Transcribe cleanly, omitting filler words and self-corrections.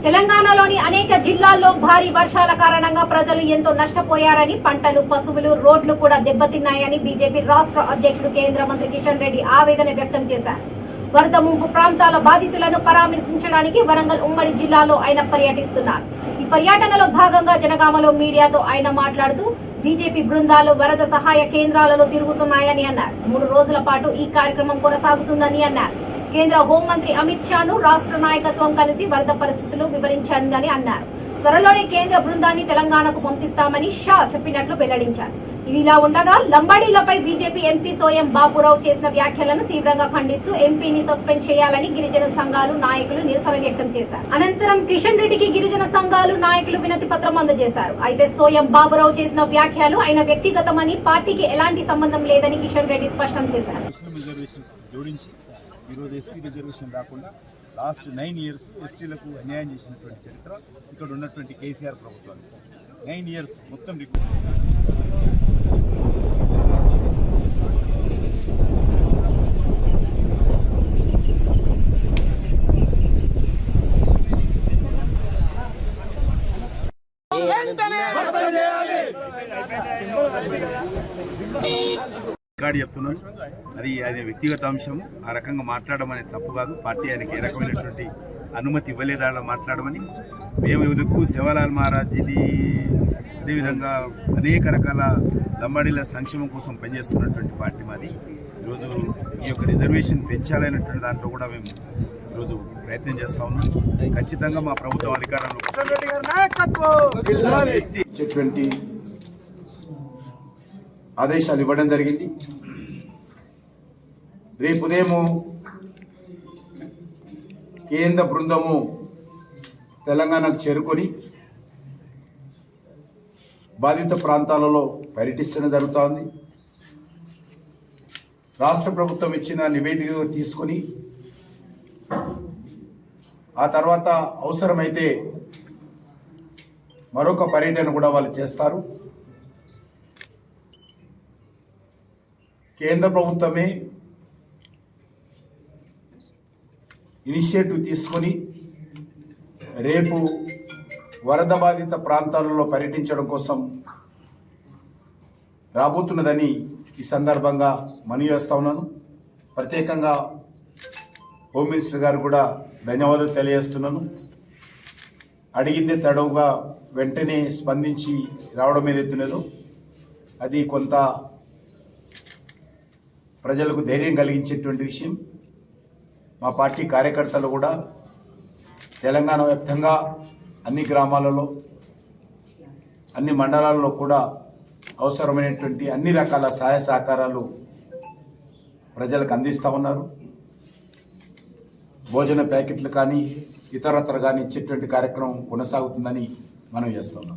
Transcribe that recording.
తెలంగాణలోని అనేక జిల్లాల్లో భారీ వర్షాల కారణంగా ప్రజలు ఎంతో నష్టపోయారని, పంటలు, పశువులు, రోడ్లు కూడా దెబ్బతిన్నాయని బీజేపీ రాష్ట్ర అధ్యక్షుడు కేంద్ర మంత్రి కిషన్ రెడ్డి ఆవేదన వ్యక్తం చేశారు. వరద ముంపు ప్రాంతాల బాధితులను పరామర్శించడానికి వరంగల్ ఉమ్మడి జిల్లాలో ఆయన పర్యటిస్తున్నారు. ఈ పర్యటనలో భాగంగా జనగామలో మీడియాతో ఆయన మాట్లాడుతూ బీజేపీ బృందాలు వరద సహాయ కేంద్రాలలో తిరుగుతున్నాయని అన్నారు. 3 రోజుల పాటు ఈ కార్యక్రమం కొనసాగుతుందని అన్నారు. కేంద్ర హోంమంత్రి అమిత్ షాను రాష్ట్ర నాయకత్వం కలిసి వరద పరిస్థితులు వివరించిందని అన్నారు. త్వరలోనే కేంద్ర బృందాన్ని తెలంగాణకు పంపిస్తామని షా చెప్పినట్లు వెల్లడించారు. ఇదిలా ఉండగా లంబాడీలపై బీజేపీ ఎంపీ సోయం బాపురావు చేసిన వ్యాఖ్యలను తీవ్రంగా ఖండిస్తూ ఎంపీని సస్పెండ్ చేయాలని గిరిజన సంఘాలు నాయకులు నిరసన వ్యక్తం చేశారు. అనంతరం కిషన్ రెడ్డికి గిరిజన సంఘాలు నాయకులు వినతి పత్రం అందజేశారు. అయితే సోయం బాపురావు చేసిన వ్యాఖ్యలు ఆయన వ్యక్తిగతమని, పార్టీకి ఎలాంటి సంబంధం లేదని కిషన్ రెడ్డి స్పష్టం చేశారు. ఈరోజు ఎస్టీ రిజర్వేషన్ రాకుండా లాస్ట్ 9 years ఎస్టీలకు అన్యాయం చేసినటువంటి చరిత్ర ఇక్కడ ఉన్నటువంటి కేసీఆర్ ప్రభుత్వానికి. 9 years మొత్తం రికార్డు చెప్తున్నాను. అది వ్యక్తిగత అంశం. ఆ రకంగా మాట్లాడడం అనేది తప్పు కాదు. పార్టీ ఆయనకి ఏ రకమైనటువంటి అనుమతి ఇవ్వలేదు అలా మాట్లాడమని. మేము ఎదుక్కు శివలాల్ మహారాజ్జీని, అదేవిధంగా అనేక రకాల లంబాడీల సంక్షేమం కోసం పనిచేస్తున్నటువంటి పార్టీ మాది. ఈరోజు ఈ యొక్క రిజర్వేషన్ పెంచాలనేటువంటి దాంట్లో కూడా మేము ఈరోజు ప్రయత్నం చేస్తూ ఉన్నాం. ఖచ్చితంగా మా ప్రభుత్వం అధికారంలో ఆదేశాలు ఇవ్వడం జరిగింది. రేపు ఉదయం కేంద్ర బృందము తెలంగాణకు చేరుకొని బాధిత ప్రాంతాలలో పర్యటిస్తడం జరుగుతోంది. రాష్ట్ర ప్రభుత్వం ఇచ్చిన నివేదిక తీసుకొని ఆ తర్వాత అవసరమైతే మరొక పర్యటన కూడా వాళ్ళు చేస్తారు. కేంద్ర ప్రభుత్వమే ఇనిషియేటివ్ తీసుకొని రేపు వరద బాధిత ప్రాంతాలలో పర్యటించడం కోసం రాబోతున్నదని ఈ సందర్భంగా మనవి చేస్తా ఉన్నాను. ప్రత్యేకంగా హోమ్ మినిస్టర్ గారు కూడా ధన్యవాదాలు తెలియజేస్తున్నాను. అడిగిందే తడవుగా వెంటనే స్పందించి రావడం ఏదైతున్నదో అది కొంత ప్రజలకు ధైర్యం కలిగించేటువంటి విషయం. మా పార్టీ కార్యకర్తలు కూడా తెలంగాణ వ్యాప్తంగా అన్ని గ్రామాలలో, అన్ని మండలాల్లో కూడా అవసరమైనటువంటి అన్ని రకాల సహాయ సహకారాలు ప్రజలకు అందిస్తూ ఉన్నారు. భోజన ప్యాకెట్లు కానీ ఇతరత్ర కానీ ఇచ్చేటువంటి కార్యక్రమం కొనసాగుతుందని మనం చేస్తున్నాం.